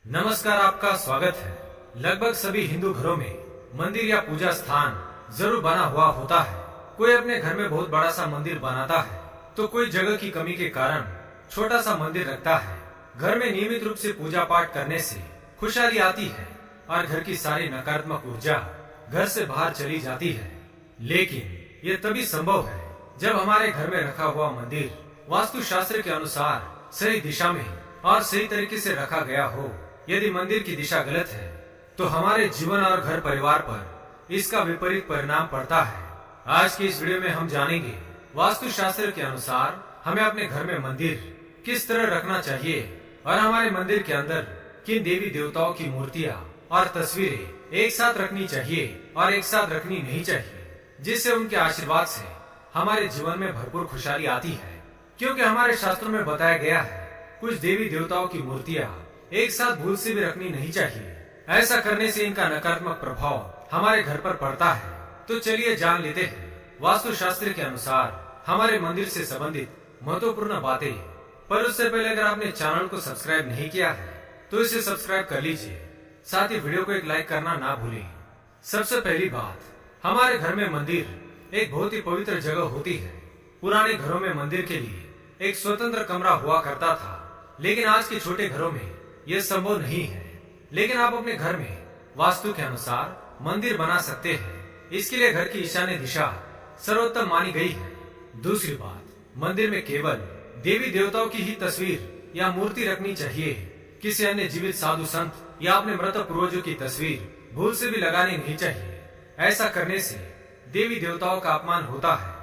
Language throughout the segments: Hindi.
नमस्कार, आपका स्वागत है। लगभग सभी हिंदू घरों में मंदिर या पूजा स्थान जरूर बना हुआ होता है। कोई अपने घर में बहुत बड़ा सा मंदिर बनाता है तो कोई जगह की कमी के कारण छोटा सा मंदिर रखता है। घर में नियमित रूप से पूजा पाठ करने से खुशहाली आती है और घर की सारी नकारात्मक ऊर्जा घर से बाहर चली जाती है। लेकिन ये तभी संभव है जब हमारे घर में रखा हुआ मंदिर वास्तु शास्त्र के अनुसार सही दिशा में और सही तरीके से रखा गया हो। यदि मंदिर की दिशा गलत है तो हमारे जीवन और घर परिवार पर इसका विपरीत परिणाम पड़ता है। आज की इस वीडियो में हम जानेंगे वास्तु शास्त्र के अनुसार हमें अपने घर में मंदिर किस तरह रखना चाहिए और हमारे मंदिर के अंदर किन देवी देवताओं की मूर्तियां और तस्वीरें एक साथ रखनी चाहिए और एक साथ रखनी नहीं चाहिए, जिससे उनके आशीर्वाद से हमारे जीवन में भरपूर खुशहाली आती है। क्योंकि हमारे शास्त्रों में बताया गया है कुछ देवी देवताओं की मूर्तियां एक साथ भूल से भी रखनी नहीं चाहिए। ऐसा करने से इनका नकारात्मक प्रभाव हमारे घर पर पड़ता है। तो चलिए जान लेते हैं वास्तु शास्त्र के अनुसार हमारे मंदिर से संबंधित महत्वपूर्ण बातें। पर उससे पहले अगर आपने चैनल को सब्सक्राइब नहीं किया है तो इसे सब्सक्राइब कर लीजिए, साथ ही वीडियो को एक लाइक करना ना भूलें। सबसे पहली बात, हमारे घर में मंदिर एक बहुत ही पवित्र जगह होती है। पुराने घरों में मंदिर के लिए एक स्वतंत्र कमरा हुआ करता था, लेकिन आज के छोटे घरों में यह संभव नहीं है। लेकिन आप अपने घर में वास्तु के अनुसार मंदिर बना सकते हैं। इसके लिए घर की ईशान्य दिशा सर्वोत्तम मानी गई है। दूसरी बात, मंदिर में केवल देवी देवताओं की ही तस्वीर या मूर्ति रखनी चाहिए। किसी अन्य जीवित साधु संत या अपने मृत पूर्वजों की तस्वीर भूल से भी लगानी नहीं चाहिए। ऐसा करने से देवी देवताओं का अपमान होता है।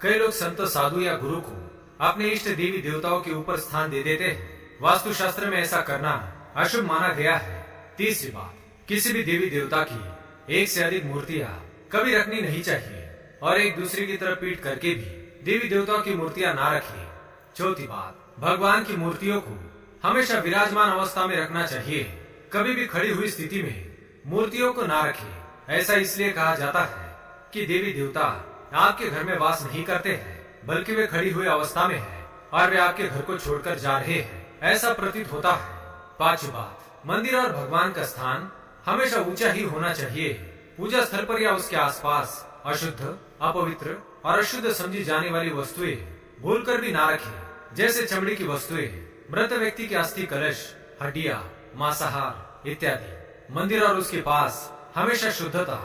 कई लोग संत, साधु या गुरु को अपने इष्ट देवी देवताओं के ऊपर स्थान दे देते हैं। वास्तु शास्त्र में ऐसा करना अशुभ माना गया है। तीसरी बात, किसी भी देवी देवता की एक से अधिक मूर्तियां कभी रखनी नहीं चाहिए और एक दूसरे की तरफ पीठ करके भी देवी देवताओं की मूर्तियां ना रखें। चौथी बात, भगवान की मूर्तियों को हमेशा विराजमान अवस्था में रखना चाहिए। कभी भी खड़ी हुई स्थिति में मूर्तियों को ना रखें। ऐसा इसलिए कहा जाता है कि देवी देवता आपके घर में वास नहीं करते हैं, बल्कि वे खड़ी हुई अवस्था में है और वे आपके घर को छोड़कर जा रहे हैं, ऐसा प्रतीत होता है। पांचवी बात, मंदिर और भगवान का स्थान हमेशा ऊंचा ही होना चाहिए। पूजा स्थल पर या उसके आसपास अशुद्ध, अपवित्र और अशुद्ध समझी जाने वाली वस्तुएं भूलकर भी ना रखें, जैसे चमड़ी की वस्तुएं, मृत व्यक्ति के अस्थि कलश, हड्डियां, मांसाहार इत्यादि। मंदिर और उसके पास हमेशा शुद्धता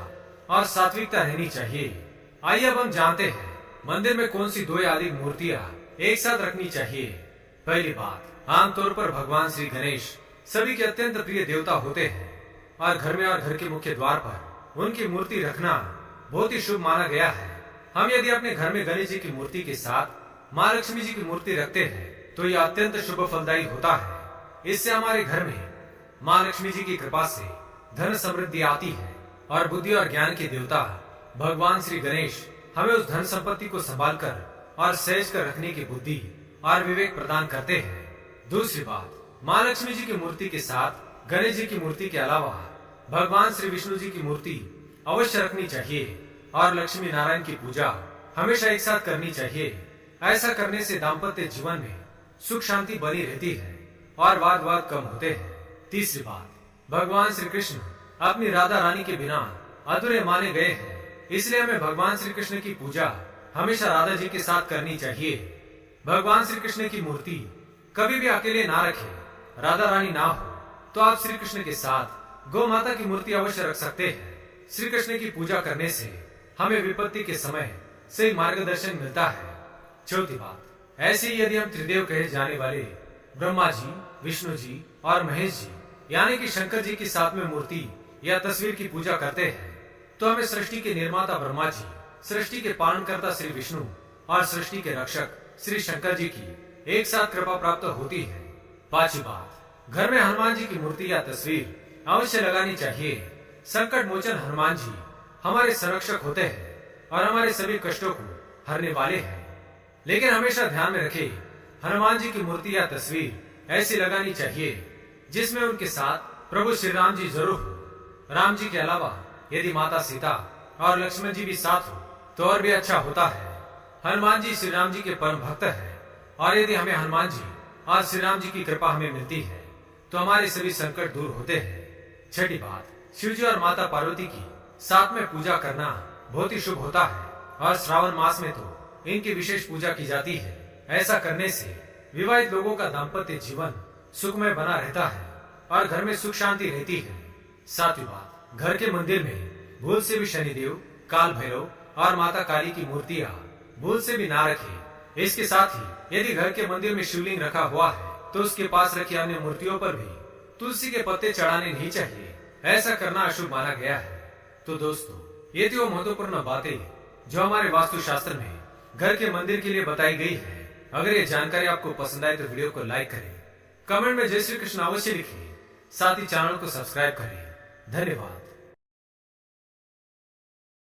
और सात्विकता रहनी चाहिए। आइए अब हम जानते हैं मंदिर में कौन सी दो या अधिक मूर्तियां एक साथ रखनी चाहिए। पहली बात, आमतौर पर भगवान श्री गणेश सभी के अत्यंत प्रिय देवता होते हैं और घर में और घर के मुख्य द्वार पर उनकी मूर्ति रखना बहुत ही शुभ माना गया है। हम यदि अपने घर में गणेश जी की मूर्ति के साथ माँ लक्ष्मी जी की मूर्ति रखते हैं तो यह अत्यंत शुभ फलदायी होता है। इससे हमारे घर में माँ लक्ष्मी जी की कृपा से धन समृद्धि आती है और बुद्धि और ज्ञान के देवता भगवान श्री गणेश हमें उस धन संपत्ति को संभाल कर और सहज कर रखने की बुद्धि और विवेक प्रदान करते हैं। दूसरी बात, माँ लक्ष्मी जी की मूर्ति के साथ गणेश जी की मूर्ति के अलावा भगवान श्री विष्णु जी की मूर्ति अवश्य रखनी चाहिए और लक्ष्मी नारायण की पूजा हमेशा एक साथ करनी चाहिए। ऐसा करने से दाम्पत्य जीवन में सुख शांति बनी रहती है और वाद विवाद कम होते हैं। तीसरी बात, भगवान श्री कृष्ण अपनी राधा रानी के बिना अधूरे माने गए हैं, इसलिए हमें भगवान श्री कृष्ण की पूजा हमेशा राधा जी के साथ करनी चाहिए। भगवान श्री कृष्ण की मूर्ति कभी भी अकेले ना रखें। राधा रानी ना हो तो आप श्री कृष्ण के साथ गौ माता की मूर्ति अवश्य रख सकते हैं। श्री कृष्ण की पूजा करने से हमें विपत्ति के समय सही मार्गदर्शन मिलता है। चौथी बात, ऐसे ही यदि हम त्रिदेव कहे जाने वाले ब्रह्मा जी, विष्णु जी और महेश जी यानी कि शंकर जी के साथ में मूर्ति या तस्वीर की पूजा करते हैं तो हमें सृष्टि के निर्माता ब्रह्मा जी, सृष्टि के पालनकर्ता श्री विष्णु और सृष्टि के रक्षक श्री शंकर जी की एक साथ कृपा प्राप्त होती है। पांचवी बात, घर में हनुमान जी की मूर्ति या तस्वीर अवश्य लगानी चाहिए। संकट मोचन हनुमान जी हमारे संरक्षक होते हैं और हमारे सभी कष्टों को हरने वाले हैं। लेकिन हमेशा ध्यान में रखें, हनुमान जी की मूर्ति या तस्वीर ऐसी लगानी चाहिए जिसमें उनके साथ प्रभु श्री राम जी जरूर हो। राम जी के अलावा यदि माता सीता और लक्ष्मण जी भी साथ हो तो और भी अच्छा होता है। हनुमान जी श्री राम जी के परम भक्त है और यदि हमें हनुमान जी और श्री राम जी की कृपा हमें मिलती है तो हमारे सभी संकट दूर होते हैं। छठी बात, शिवजी और माता पार्वती की साथ में पूजा करना बहुत ही शुभ होता है और श्रावण मास में तो इनकी विशेष पूजा की जाती है। ऐसा करने से विवाहित लोगों का दाम्पत्य जीवन सुखमय बना रहता है और घर में सुख शांति रहती है। सातवीं बात, घर के मंदिर में भूल से भी शनिदेव, काल भैरव और माता काली की मूर्तियां भूल से भी ना रखें। इसके साथ ही यदि घर के मंदिर में शिवलिंग रखा हुआ है तो उसके पास रखी अन्य मूर्तियों पर भी तुलसी के पत्ते चढ़ाने नहीं चाहिए। ऐसा करना अशुभ माना गया है। तो दोस्तों, ये थी वो महत्वपूर्ण बातें जो हमारे वास्तु शास्त्र में घर के मंदिर के लिए बताई गई है। अगर ये जानकारी आपको पसंद आए तो वीडियो को लाइक करें, कमेंट में जय श्री कृष्ण अवश्य लिखें, साथ ही चैनल को सब्सक्राइब करें। धन्यवाद।